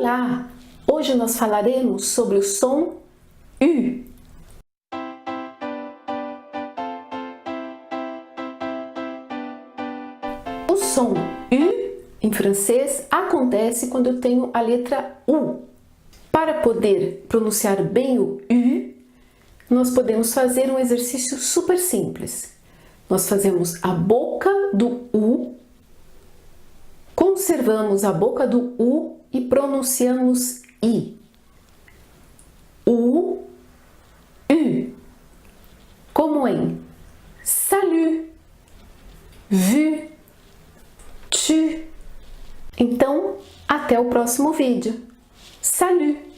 Olá! Hoje nós falaremos sobre o som U. O som U, em francês, acontece quando eu tenho a letra U. Para poder pronunciar bem o U, nós podemos fazer um exercício super simples. Nós fazemos a boca do U, conservamos a boca do U e pronunciamos I. U, U. Como em salut, vu, tu. Então, até o próximo vídeo. Salut!